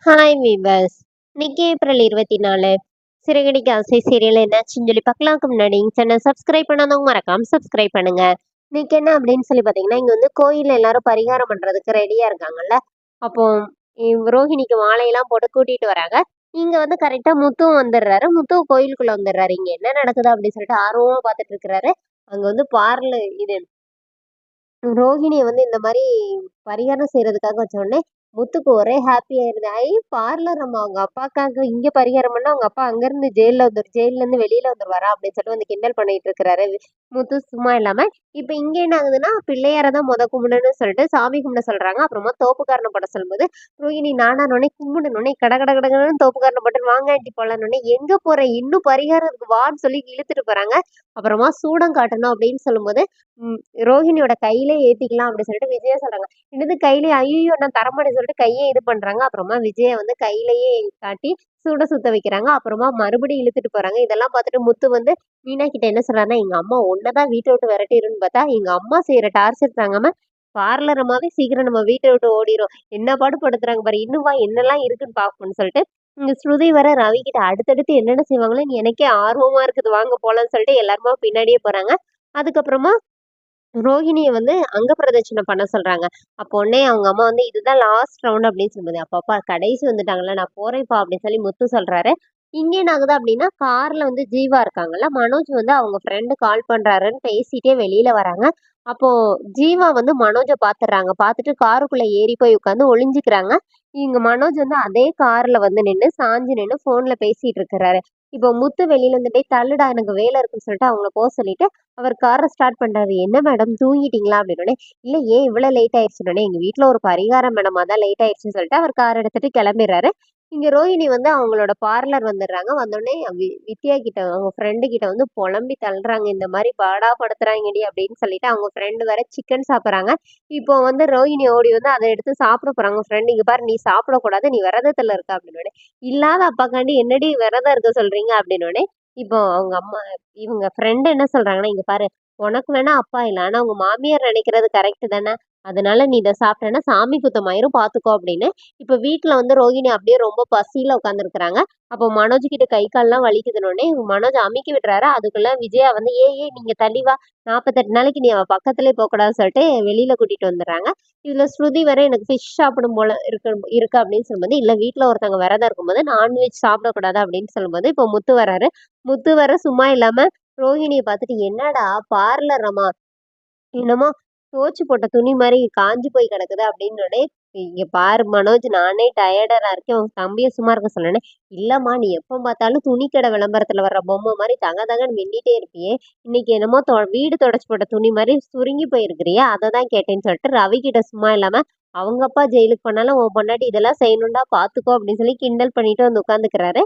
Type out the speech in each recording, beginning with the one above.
Hi viewers. இன்னைக்கு April 24. Siragadikka ஆசை serial என்னாச்சுன்னு சொல்லி பார்க்கலாம்க்கு முன்னாடி சேனல் சப்ஸ்கிரைப் பண்ணாதவங்க மறக்காம சப்ஸ்கிரைப் பண்ணுங்க. இன்னைக்கு என்ன அப்படின்னு சொல்லி பார்த்தீங்கன்னா, இங்க வந்து கோயில்ல எல்லாரும் பரிகாரம் பண்றதுக்கு ரெடியா இருக்காங்கல்ல. அப்போ ரோஹிணிக்கு மாலையெல்லாம் போட்டு கூட்டிட்டு வராங்க. இங்க வந்து கரெக்டா முத்துவும் வந்துடுறாரு. முத்து கோயிலுக்குள்ள வந்துடுறாரு. இங்க என்ன நடக்குது அப்படின்னு சொல்லிட்டு ஆர்வமா பார்த்துட்டு இருக்கிறாரு. அங்க வந்து இது ரோகிணிய வந்து இந்த மாரி பரிகாரம் செய்றதுக்காக வச்சோனே, முத்துக்கு ஒரே ஹாப்பி ஆயிருது. பார்லர் நம்ம அவங்க அப்பாக்காக இங்க பரிகாரம் பண்ணா, அவங்க அப்பா அங்கருந்து ஜெயில்லேருந்து வெளியில வந்துருவாரா? அப்படின்னு சொல்லிட்டு வந்து கிண்டல் பண்ணிட்டு இருக்கிறாரு. முத்து சும்மா இல்லாம. இப்ப இங்க என்ன ஆகுதுன்னா, பிள்ளையார தான் கும்பிடணும்னு சொல்லிட்டு சாமி கும்பிட சொல்றாங்க. அப்புறமா தோப்புக்காரன போட சொல்லும்போது, ரோகிணி நானானோனே கும்பிடனோனே கட கட கடன்னு தோப்புக்காரன போட்டு வாங்க ஆன்ட்டி போலான்னோனே, எங்க போற? இன்னும் பரிகாரம் இருக்கு வான்னு சொல்லி இழுத்துட்டு போறாங்க. அப்புறமா சூடம் காட்டணும் அப்படின்னு சொல்லும்போது, ம் ரோஹிணியோட கையிலே ஏத்திக்கலாம் அப்படின்னு சொல்லிட்டு விஜயா சொல்றாங்க. என்னது கையிலே ஐய்யய்யோ! நான் தரமாட்டேன்னு சொல்லிட்டு கையே இது பண்றாங்க. அப்புறமா விஜயா வந்து கையிலேயே காட்டி சூட சுத்த வைக்கிறாங்க. அப்புறமா மறுபடியும் இழுத்துட்டு போறாங்க. இதெல்லாம் பார்த்துட்டு முத்து வந்து மீனா கிட்ட என்ன சொல்றாருன்னா, எங்க அம்மா உன்னதான் வீட்ட விட்டு விரட்டிருன்னு பார்த்தா, எங்க அம்மா செய்யற டார்ச்சர் தாங்காம பார்லர் அம்மாவே சீக்கிரம் நம்ம வீட்ட விட்டு ஓடிரும். என்ன பாடு படுத்துறாங்க பாரு. இன்னும் வா என்னலாம் இருக்குன்னு பார்ப்போம்ன்னு சொல்லிட்டு, இங்க ஸ்ருதி வேற ரவி கிட்ட அடுத்தடுத்து என்னென்ன செய்வாங்களோன்னு எனக்கே ஆர்வமா இருக்குது. வாங்க போலான்னு சொல்லிட்டு எல்லாருமா பின்னாடியே போறாங்க. அதுக்கப்புறமா ரோஹிணிய வந்து அங்க பிரதட்சணம் பண்ண சொல்றாங்க. அப்போ உடனே அவங்க அம்மா வந்து இதுதான் லாஸ்ட் ரவுண்ட் அப்படின்னு சொல்லுது. அப்பப்பா கடைசி வந்துட்டாங்கல்ல நான் போறேன்ப்பா அப்படின்னு சொல்லி முத்து சொல்றாரு. இங்க என்ன ஆகுது அப்படின்னா கார்ல வந்து ஜீவா இருக்காங்கல்ல மனோஜ் வந்து அவங்க ஃப்ரெண்டு கால் பண்றாருன்னு பேசிட்டே வெளியில வராங்க. அப்போ ஜீவா வந்து மனோஜ பாத்துறாங்க. பாத்துட்டு காருக்குள்ள ஏறி போய் உட்காந்து ஒளிஞ்சுக்கிறாங்க. இங்க மனோஜ் வந்து அதே கார்ல வந்து சாஞ்சு நின்னு போன்ல பேசிட்டு இருக்கிறாரு. இப்போ முத்து வெளியில இருந்துட்டே தள்ளுடா எனக்கு வேலை இருக்குன்னு சொல்லிட்டு அவங்கள போக சொல்லிட்டு அவர் கார ஸ்டார்ட் பண்றாரு. "என்ன மேடம் தூங்கிட்டீங்களா?" அப்படின்னோனே, "இல்ல ஏன் இவ்வளோ லேட் ஆயிடுச்சுன்னோனே, எங்க வீட்ல ஒரு பரிகாரம் மேடம் அதான் லேட் ஆயிடுச்சுன்னு" சொல்லிட்டு அவர் கார் எடுத்துட்டு கிளம்பிடுறாரு. இங்க ரோஹிணி வந்து அவங்களோட பார்லர் வந்துடுறாங்க. வந்தோனே வித்யா கிட்ட அவங்க ஃப்ரெண்டு கிட்ட வந்து புலம்பி தள்ளுறாங்க. இந்த மாரி பாடா படுத்துறாங்கடி அப்படின்னு சொல்லிட்டு அவங்க ஃப்ரெண்டு வேற சிக்கன் சாப்பிடுறாங்க. இப்போ வந்து ரோஹிணி ஓடி வந்து அத எடுத்து சாப்பிட போறாங்க. ஃப்ரெண்டு "இங்க பாரு நீ சாப்பிடக்கூடாது. நீ விரதத்துல இருக்க" அப்படின்னோனே, "இல்லாத அப்பாக்காண்டி என்னடி விரதம் இருக்க சொல்றீங்க?" அப்படின்னோனே, இப்போ அவங்க அம்மா இவங்க ஃப்ரெண்ட் என்ன சொல்றாங்கன்னா, "இங்க பாரு, உனக்கு வேணா அப்பா இல்ல. ஆனா உங்க மாமியார் நினைக்கிறது கரெக்ட் தானே. அதனால நீ இத சாப்பிட்டேன்னா சாமி குத்தமாயிரும் பார்த்துக்கோ" அப்படின்னு. இப்ப வீட்ல வந்து ரோகிணி அப்படியே ரொம்ப பசியில உட்காந்துருக்காங்க. அப்போ மனோஜ் கிட்ட கை கால்லாம் வலிக்குதுன்னோனே, மனோஜ் அமுக்கி விடுறாரு. அதுக்குள்ள விஜயா வந்து, "ஏய் ஏய் நீங்க தள்ளி வா. 48 நாளைக்கு நீ அவ பக்கத்திலேயே போக்கூடாதுன்னு" சொல்லிட்டு வெளியில கூட்டிட்டு வந்துடுறாங்க. இதுல ஸ்ருதி வேற எனக்கு ஃபிஷ் சாப்பிடும் போல இருக்கு அப்படின்னு சொல்லும்போது, "இல்ல வீட்ல ஒருத்தவங்க விரதம் இருக்கும்போது நான்வெஜ் சாப்பிடக்கூடாது" அப்படின்னு சொல்லும்போது, இப்போ முத்து வராரு. முத்து வேற சும்மா இல்லாம ரோஹிணிய பார்த்துட்டு, "என்னடா பார்லரம்மா, என்னமோ துவச்சு போட்ட துணி மாரி காஞ்சு போய் கிடக்குது" அப்படின்னோனே, "இங்க பாரு மனோஜ் நானே டயர்டரா இருக்கேன். உன் தம்பிய சும்மா இருக்க சொன்னேனே." "இல்லம்மா நீ எப்ப பார்த்தாலும் துணிக்கடை விளம்பரத்துல வர்ற பொம்மை மாரி தக தகன்னு மின்னிட்டே இருப்பியே. இன்னைக்கு என்னமோ வீடு தொடச்சு போட்ட துணி மாரி சுருங்கி போயிருக்கிறியே, அத தான் கேட்டேன்னு" சொல்லிட்டு ரவி கிட்ட சும்மா இல்லாம, "அவங்க அப்பா ஜெயிலுக்கு போனாலும் உன் பொண்டாட்டி இதெல்லாம் செய்யணும்டா பார்த்துக்கோ" அப்படின்னு சொல்லி கிண்டல் பண்ணிட்டு வந்து உட்காந்துக்கிறாரு.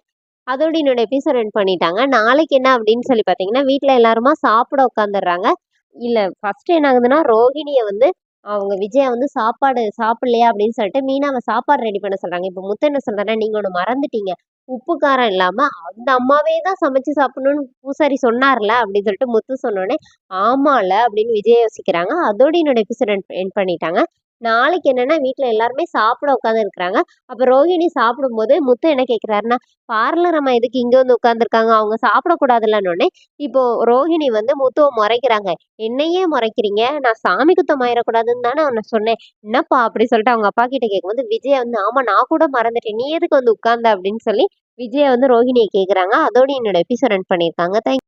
அதோட என்னோட எபிசோட் எண்ட் பண்ணிட்டாங்க. நாளைக்கு என்ன அப்படின்னு சொல்லி பார்த்தீங்கன்னா, வீட்ல எல்லாருமா சாப்பிட உட்காந்துர்றாங்க. இல்ல ஃபர்ஸ்ட் என்ன ஆகுதுன்னா, ரோஹிணிய வந்து அவங்க விஜயா வந்து சாப்பாடு சாப்பிடலையா அப்படின்னு சொல்லிட்டு மீனாவ சாப்பாடு ரெடி பண்ண சொல்றாங்க. இப்ப முத்து என்ன சொல்றாருன்னா, "நீங்க ஒண்ணு மறந்துட்டீங்க. உப்பு காரம் இல்லாம அந்த அம்மாவே தான் சமைச்சு சாப்பிடணும்னு பூசாரி சொன்னார்ல" அப்படின்னு சொல்லிட்டு முத்து சொன்னோனே, "ஆமால்ல" அப்படின்னு விஜயா யோசிக்கிறாங்க. அதோட என்னோட எபிசோட் எண்ட் பண்ணிட்டாங்க. நாளைக்கு என்னன்னா, வீட்ல எல்லாருமே சாப்பிட உட்காந்துருக்காங்க. அப்ப ரோஹிணி சாப்பிடும்போது முத்து என்ன கேட்கிறாருன்னா, "பார்லர் அம்மா எதுக்கு இங்க வந்து உட்கார்ந்துருக்காங்க? அவங்க சாப்பிடக்கூடாதுல்லன்னோனே" இப்போ ரோஹிணி வந்து முத்துவ மொறைக்கிறாங்க. "என்னையே மொறைக்கிறீங்க? நான் சாமி குத்தம் ஆயிறக்கூடாதுன்னு தானே உன்ன சொன்னேன்." "என்னப்பா?" அப்படி சொல்லிட்டு அவங்க அப்பா கிட்ட கேட்கும்போது, விஜயா வந்து, "ஆமா நான் கூட மறந்துட்டேன். நீ எதுக்கு வந்து உட்கார்ந்த?" அப்படின்னு சொல்லி விஜயா வந்து ரோஹிணிய கேட்குறாங்க. அதோட என்னோட எபிசோட் எண்ட் பண்ணியிருக்காங்க. தேங்க்